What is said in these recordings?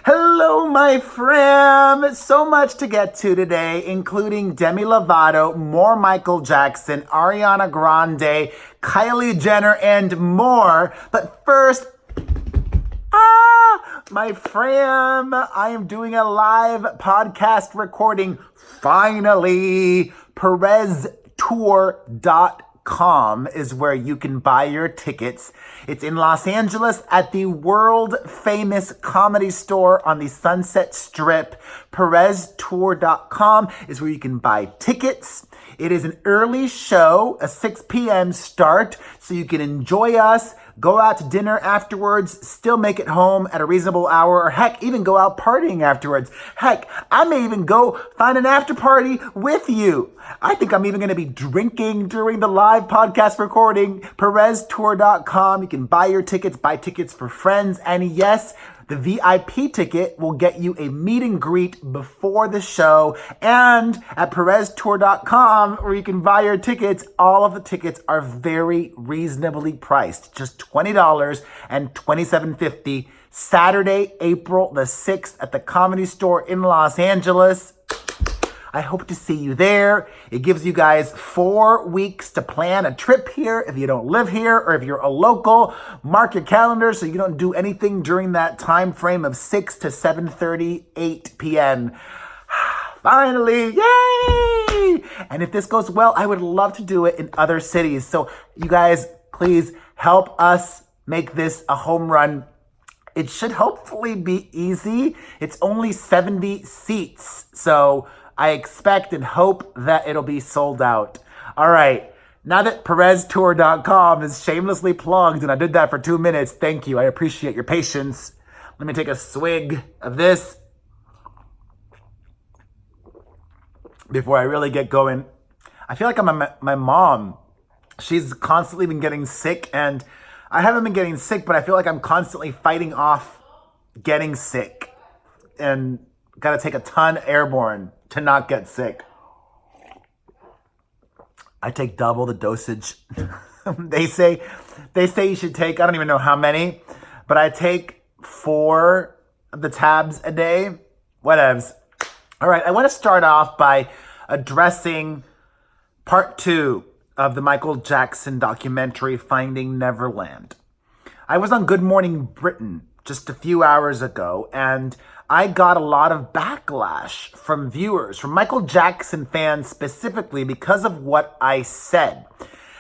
Hello, my friend. So much to get to today, including Demi Lovato, more Michael Jackson, Ariana Grande, Kylie Jenner, and more. But first, my friend, I am doing a live podcast recording. Finally, PerezTour.com is where you can buy your tickets. It's in Los Angeles at the world famous Comedy Store on the Sunset Strip. PerezTour.com is where you can buy tickets. It is an early show, a 6 p.m. start, so you can enjoy us, go out to dinner afterwards, still make it home at a reasonable hour, or heck, even go out partying afterwards. Heck, I may even go find an after party with you. I think I'm even going to be drinking during the live podcast recording. PerezTour.com. You can buy your tickets, buy tickets for friends, and yes, the VIP ticket will get you a meet and greet before the show. And at PerezTour.com, where you can buy your tickets, all of the tickets are very reasonably priced. Just $20 and $27.50. Saturday, April the 6th at the Comedy Store in Los Angeles. I hope to see you there. It gives you guys 4 weeks to plan a trip here if you don't live here or if you're a local. Mark your calendar so you don't do anything during that time frame of 6 to 7:30, 8 p.m. Finally, yay! And if this goes well, I would love to do it in other cities. So you guys, please help us make this a home run. It should hopefully be easy. It's only 70 seats. So I expect and hope that it'll be sold out. All right. Now that PerezTour.com is shamelessly plugged, and I did that for 2 minutes, thank you. I appreciate your patience. Let me take a swig of this before I really get going. I feel like I'm my mom. She's constantly been getting sick, and I haven't been getting sick, but I feel like I'm constantly fighting off getting sick and got to take a ton airborne to not get sick. I take double the dosage. They say you should take, I don't even know how many, but I take 4 of the tabs a day. Whatevs. All right, I want to start off by addressing part 2 of the Michael Jackson documentary, Finding Neverland. I was on Good Morning Britain just a few hours ago, and I got a lot of backlash from viewers, from Michael Jackson fans specifically, because of what I said.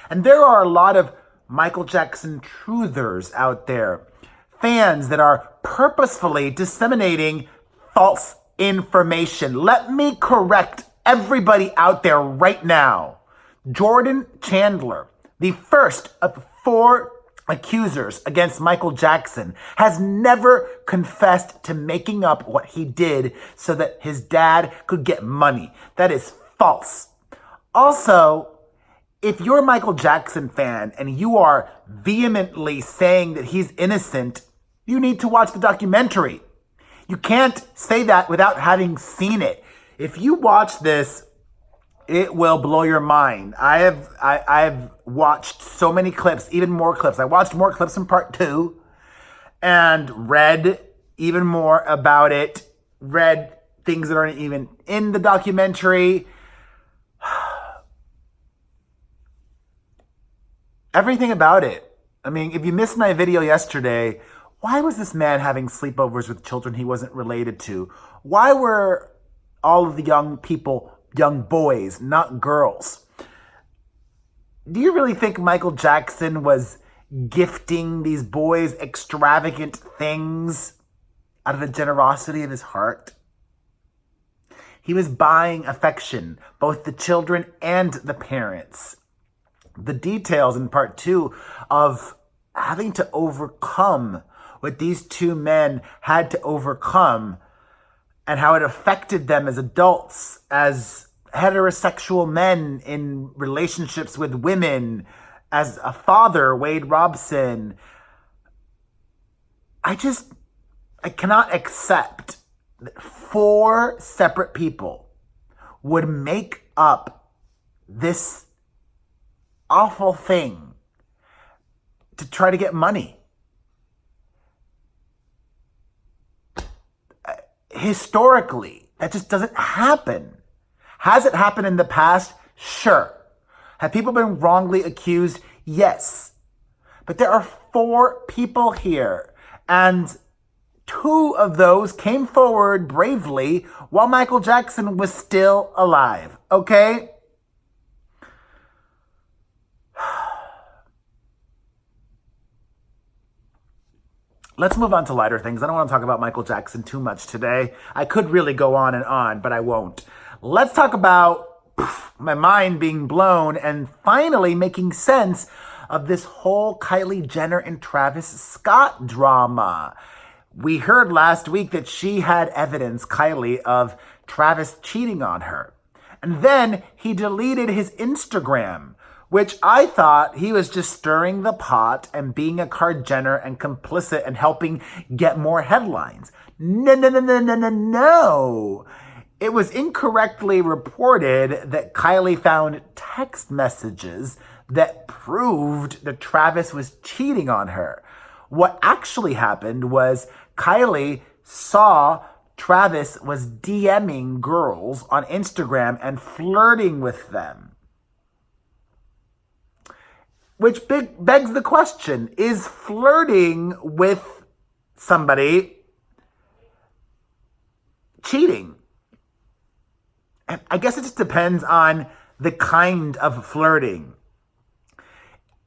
And there are a lot of Michael Jackson truthers out there, fans that are purposefully disseminating false information. Let me correct everybody out there right now. Jordan Chandler, the first of 4 accusers against Michael Jackson, has never confessed to making up what he did so that his dad could get money. That is false. Also, if you're a Michael Jackson fan and you are vehemently saying that he's innocent, you need to watch the documentary. You can't say that without having seen it. If you watch this, it will blow your mind. I've watched so many clips, even more clips. I watched more clips in part 2 and read even more about it, read things that aren't even in the documentary. Everything about it. I mean, if you missed my video yesterday, why was this man having sleepovers with children he wasn't related to? Why were all of the young people young boys, not girls? Do you really think Michael Jackson was gifting these boys extravagant things out of the generosity of his heart? He was buying affection, both the children and the parents. The details in part 2 of having to overcome what these 2 men had to overcome and how it affected them as adults, as heterosexual men in relationships with women, as a father, Wade Robson. I cannot accept that 4 separate people would make up this awful thing to try to get money. historically, that just doesn't happen. Has it happened in the past? Sure. Have people been wrongly accused? Yes. But there are 4 people here, and 2 of those came forward bravely while Michael Jackson was still alive, okay? Let's move on to lighter things. I don't want to talk about Michael Jackson too much today. I could really go on, but I won't. Let's talk about my mind being blown and finally making sense of this whole Kylie Jenner and Travis Scott drama. We heard last week that she had evidence, Kylie, of Travis cheating on her. And then he deleted his Instagram, which I thought he was just stirring the pot and being a Kar Jenner and complicit and helping get more headlines. No. It was incorrectly reported that Kylie found text messages that proved that Travis was cheating on her. What actually happened was Kylie saw Travis was DMing girls on Instagram and flirting with them. Which begs the question, is flirting with somebody cheating? And I guess it just depends on the kind of flirting.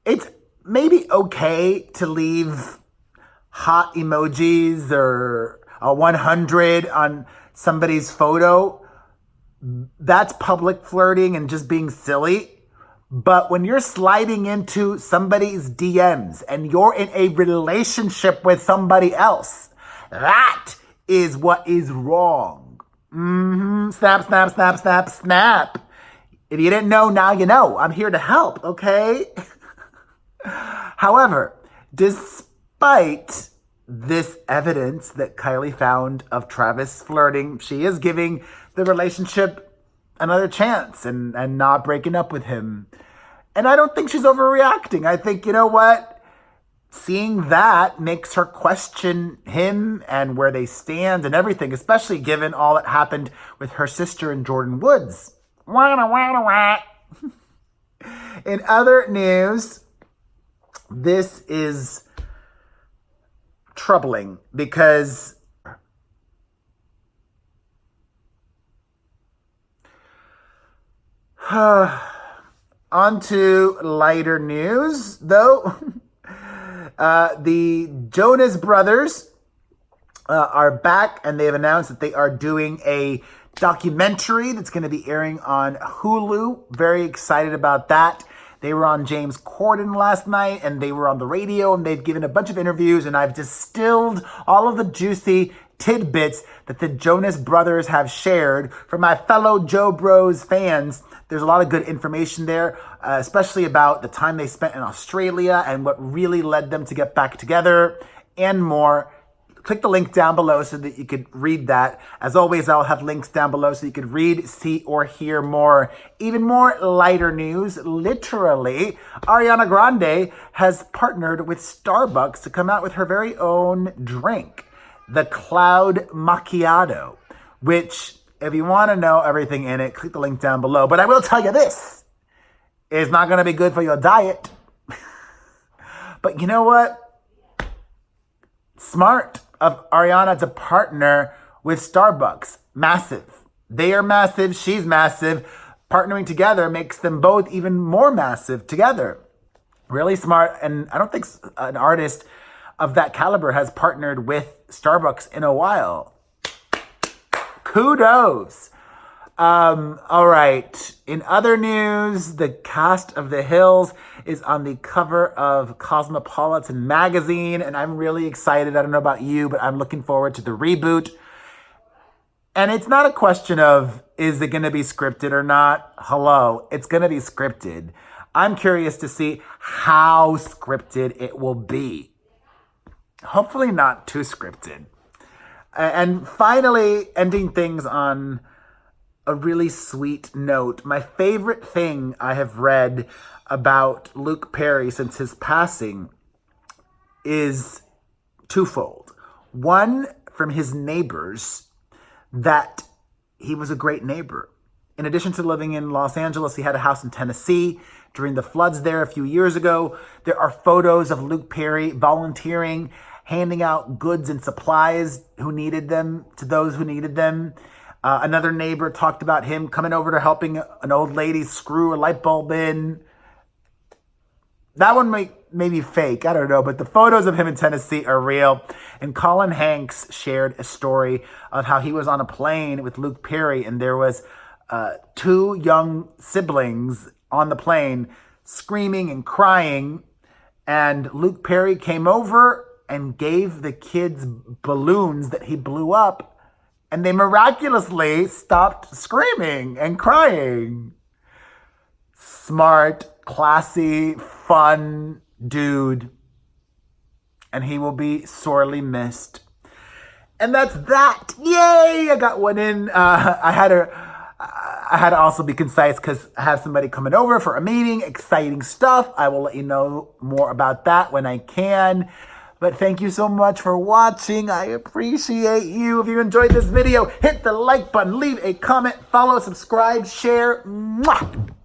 It's maybe okay to leave hot emojis or a 100 on somebody's photo. That's public flirting and just being silly. But when you're sliding into somebody's DMs and you're in a relationship with somebody else, that is what is wrong. Snap, snap, snap, snap, snap. If you didn't know, now you know. I'm here to help, okay? However, despite this evidence that Kylie found of Travis flirting, she is giving the relationship another chance and not breaking up with him. And I don't think she's overreacting. I think, you know what? Seeing that makes her question him and where they stand and everything, especially given all that happened with her sister and Jordan Woods. In other news, this is troubling because on to lighter news, though. The Jonas Brothers are back, and they've announced that they are doing a documentary that's going to be airing on Hulu. Very excited about that. They were on James Corden last night, and they were on the radio, and they've given a bunch of interviews, and I've distilled all of the juicy tidbits that the Jonas Brothers have shared for my fellow Joe Bros fans. There's a lot of good information there, especially about the time they spent in Australia and what really led them to get back together and more. Click the link down below so that you could read that. As always, I'll have links down below so you could read, see, or hear more. Even more lighter news, literally, Ariana Grande has partnered with Starbucks to come out with her very own drink, the Cloud Macchiato, which, if you want to know everything in it, click the link down below. But I will tell you this, it's not going to be good for your diet. But you know what? Smart of Ariana to partner with Starbucks. Massive. They are massive. She's massive. Partnering together makes them both even more massive together. Really smart. And I don't think an artist of that caliber has partnered with Starbucks in a while. Kudos. All right. In other news, the cast of The Hills is on the cover of Cosmopolitan magazine, and I'm really excited. I don't know about you, but I'm looking forward to the reboot. And it's not a question of, is it going to be scripted or not? Hello, it's going to be scripted. I'm curious to see how scripted it will be. Hopefully not too scripted. And finally, ending things on a really sweet note. My favorite thing I have read about Luke Perry since his passing is twofold. One, from his neighbors, that he was a great neighbor. In addition to living in Los Angeles, he had a house in Tennessee during the floods there a few years ago. There are photos of Luke Perry volunteering, handing out goods and supplies who needed them to those who needed them. Another neighbor talked about him coming over to helping an old lady screw a light bulb in. That one may be fake, I don't know, but the photos of him in Tennessee are real. And Colin Hanks shared a story of how he was on a plane with Luke Perry, and there was 2 young siblings on the plane screaming and crying, and Luke Perry came over and gave the kids balloons that he blew up, and they miraculously stopped screaming and crying. Smart, classy, fun dude. And he will be sorely missed. And that's that. Yay! I got one in. I had to also be concise because I have somebody coming over for a meeting. Exciting stuff. I will let you know more about that when I can. But thank you so much for watching. I appreciate you. If you enjoyed this video, hit the like button, leave a comment, follow, subscribe, share. Mwah!